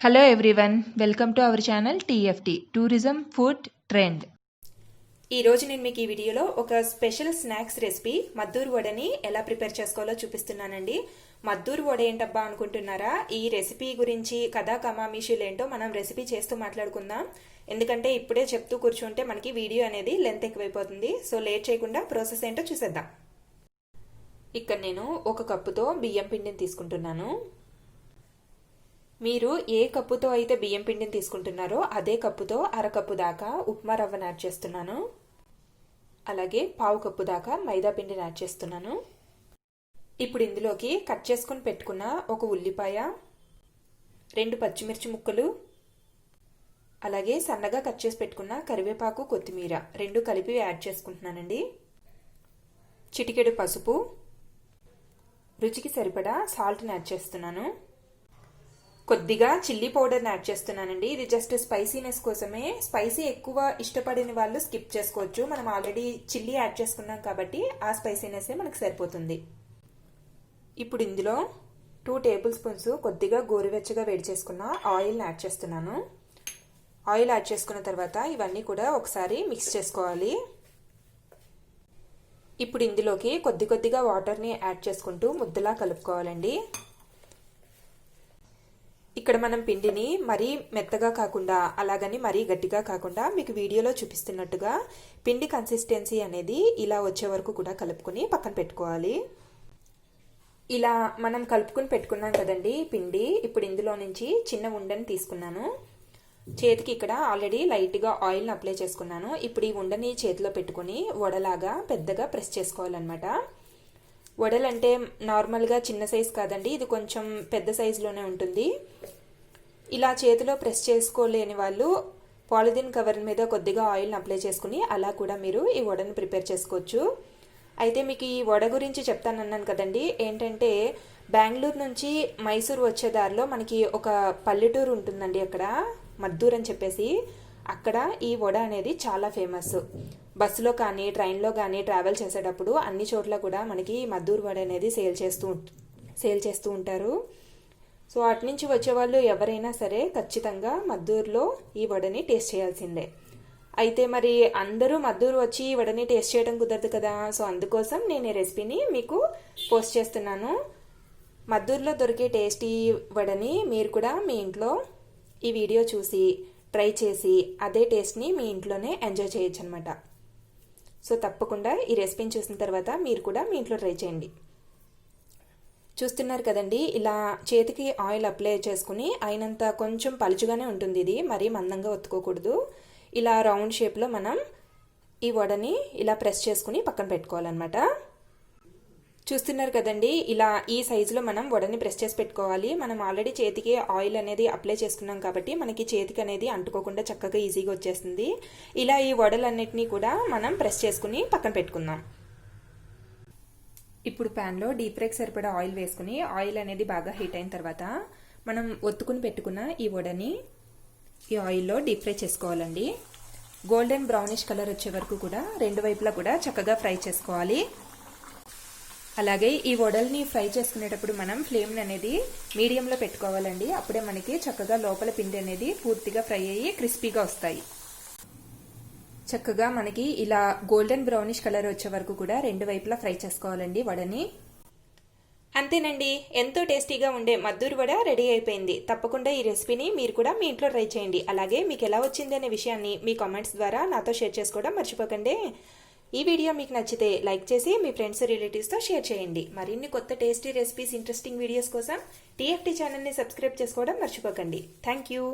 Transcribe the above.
Hello everyone, welcome to our channel TFT Tourism Food Trend. ఈ రోజు నేను మీకు ఈ వీడియోలో ఒక స్పెషల్ స్నాక్స్ రెసిపీ మద్దూర్ వడని ఎలా ప్రిపేర్ చేసుకోవాలో చూపిస్తున్నానండి. మద్దూర్ వడ ఏంటబ్బా అనుకుంటున్నారా? ఈ రెసిపీ గురించి కథా కమామిషులు ఏంటో మనం రెసిపీ చేస్తూ మాట్లాడుకుందాం. ఎందుకంటే ఇప్పుడే చెప్తూ కూర్చుంటే మనకి వీడియో అనేది లెంత్ ఎక్కువైపోతుంది. సో లేట్ చేయకుండా ప్రాసెస్ ఏంటో చూసేద్దాం. ఇక్కడ నేను ఒక కప్పుతో బియ్యం పిండిని తీసుకుంటున్నాను. మీరు ఏ కప్పుతో అయితే బియ్యం పిండిని తీసుకుంటున్నారో అదే కప్పుతో అరకప్పు దాకా ఉప్మా రవ్వను యాడ్ చేస్తున్నాను. అలాగే పావు కప్పు దాకా మైదా పిండిని యాడ్ చేస్తున్నాను. ఇప్పుడు ఇందులోకి కట్ చేసుకుని పెట్టుకున్న ఒక ఉల్లిపాయ, 2 పచ్చిమిర్చి ముక్కలు, అలాగే సన్నగా కట్ చేసి పెట్టుకున్న కరివేపాకు, కొత్తిమీర 2 కలిపి యాడ్ చేసుకుంటున్నానండి. చిటికెడు పసుపు, రుచికి సరిపడా సాల్ట్ని యాడ్ చేస్తున్నాను. కొద్దిగా చిల్లీ పౌడర్ని యాడ్ చేస్తున్నానండి. ఇది జస్ట్ స్పైసీనెస్ కోసమే. స్పైసీ ఎక్కువ ఇష్టపడిన వాళ్ళు స్కిప్ చేసుకోవచ్చు. మనం ఆల్రెడీ చిల్లీ యాడ్ చేసుకున్నాం కాబట్టి ఆ స్పైసీనెస్ మనకు సరిపోతుంది. ఇప్పుడు ఇందులో 2 టేబుల్ స్పూన్స్ కొద్దిగా గోరువెచ్చగా వేడి చేసుకున్న ఆయిల్ని యాడ్ చేస్తున్నాను. ఆయిల్ యాడ్ చేసుకున్న తర్వాత ఇవన్నీ కూడా ఒకసారి మిక్స్ చేసుకోవాలి. ఇప్పుడు ఇందులోకి కొద్దిగా వాటర్ని యాడ్ చేసుకుంటూ ముద్దలా కలుపుకోవాలండి. ఇక్కడ మనం పిండిని మరీ మెత్తగా కాకుండా అలాగని మరీ గట్టిగా కాకుండా మీకు వీడియోలో చూపిస్తున్నట్టుగా పిండి కన్సిస్టెన్సీ అనేది ఇలా వచ్చే వరకు కూడా కలుపుకొని పక్కన పెట్టుకోవాలి. ఇలా మనం కలుపుకొని పెట్టుకున్నాం కదండి పిండి. ఇప్పుడు ఇందులో నుంచి చిన్న ఉండని తీసుకున్నాను. చేతికి ఇక్కడ ఆల్రెడీ లైట్గా ఆయిల్ని అప్లై చేసుకున్నాను. ఇప్పుడు ఈ ఉండని చేతిలో పెట్టుకుని వడలాగా పెద్దగా ప్రెస్ చేసుకోవాలన్నమాట. వడలంటే నార్మల్గా చిన్న సైజు కాదండి, ఇది కొంచెం పెద్ద సైజులోనే ఉంటుంది. ఇలా చేతిలో ప్రెస్ చేసుకోలేని వాళ్ళు పాలిథిన్ కవర్ మీద కొద్దిగా ఆయిల్ని అప్లై చేసుకుని అలా కూడా మీరు ఈ వడను ప్రిపేర్ చేసుకోవచ్చు. అయితే మీకు ఈ వడ గురించి చెప్తానన్నాను కదండి. ఏంటంటే బెంగళూరు నుంచి మైసూర్ వచ్చే దారిలో మనకి ఒక పల్లెటూరు ఉంటుందండి, అక్కడ మద్దూర్ అని చెప్పేసి. అక్కడ ఈ వడ అనేది చాలా ఫేమస్. బస్సులో కానీ ట్రైన్లో కానీ ట్రావెల్ చేసేటప్పుడు అన్ని చోట్ల కూడా మనకి మద్దూర్ వడ అనేది సేల్ చేస్తూ ఉంటారు. సో అటు నుంచి వచ్చేవాళ్ళు ఎవరైనా సరే ఖచ్చితంగా మద్దూరులో ఈ వడని టేస్ట్ చేయాల్సిందే. అయితే మరి అందరూ మద్దూరు వచ్చి ఈ వడని టేస్ట్ చేయడం కుదరదు కదా. సో అందుకోసం నేను ఈ రెసిపీని మీకు పోస్ట్ చేస్తున్నాను. మద్దూరులో దొరికే టేస్టీ వడని మీరు కూడా మీ ఇంట్లో ఈ వీడియో చూసి ట్రై చేసి అదే టేస్ట్ని మీ ఇంట్లోనే ఎంజాయ్ చేయొచ్చు అనమాట. సో తప్పకుండా ఈ రెసిపీని చూసిన తర్వాత మీరు కూడా మీ ఇంట్లో ట్రై చేయండి. చూస్తున్నారు కదండి, ఇలా చేతికి ఆయిల్ అప్లై చేసుకుని అయినంత కొంచెం పలుచుగానే ఉంటుంది. ఇది మరీ మందంగా ఒత్తుకోకూడదు. ఇలా రౌండ్ షేప్లో మనం ఈ వడని ఇలా ప్రెస్ చేసుకుని పక్కన పెట్టుకోవాలన్నమాట. చూస్తున్నారు కదండి, ఇలా ఈ సైజులో మనం వడని ప్రెస్ చేసి పెట్టుకోవాలి. మనం ఆల్రెడీ చేతికి ఆయిల్ అనేది అప్లై చేసుకున్నాం కాబట్టి మనకి చేతికి అనేది అంటుకోకుండా చక్కగా ఈజీగా వచ్చేస్తుంది. ఇలా ఈ వడలన్నిటినీ కూడా మనం ప్రెస్ చేసుకుని పక్కన పెట్టుకుందాం. ఇప్పుడు ప్యాన్లో డీప్ ఫ్రైకి సరిపడా ఆయిల్ వేసుకుని ఆయిల్ అనేది బాగా హీట్ అయిన తర్వాత మనం ఒత్తుకుని పెట్టుకున్న ఈ వడని ఈ ఆయిల్లో డీప్ ఫ్రై చేసుకోవాలండి. గోల్డెన్ బ్రౌనిష్ కలర్ వచ్చే వరకు కూడా 2 వైపులా కూడా చక్కగా ఫ్రై చేసుకోవాలి. అలాగే ఈ వడల్ని ఫ్రై చేసుకునేటప్పుడు మనం ఫ్లేమ్ అనేది మీడియంలో పెట్టుకోవాలండి. అప్పుడే మనకి చక్కగా లోపల పిండి అనేది పూర్తిగా ఫ్రై అయ్యి క్రిస్పీగా వస్తాయి. చక్కగా మనకి ఇలా గోల్డెన్ బ్రౌనిష్ కలర్ వచ్చే వరకు కూడా 2 వైపులా ఫ్రై చేసుకోవాలండి వడని. అంతేనండి, ఎంతో టేస్టీగా ఉండే మద్దూర్ వడ రెడీ అయిపోయింది. తప్పకుండా ఈ రెసిపీని మీరు కూడా మీ ఇంట్లో ట్రై చేయండి. అలాగే మీకు ఎలా వచ్చింది అనే విషయాన్ని మీ కామెంట్స్ ద్వారా నాతో షేర్ చేసుకోవడం మర్చిపోకండి. ఈ వీడియో మీకు నచ్చితే లైక్ చేసి మీ ఫ్రెండ్స్ రిలేటివ్స్తో షేర్ చేయండి. మరిన్ని కొత్త టేస్టీ రెసిపీస్ ఇంట్రెస్టింగ్ వీడియోస్ కోసం TFT ఛానల్ని సబ్స్క్రైబ్ చేసుకోవడం మర్చిపోకండి. Thank you.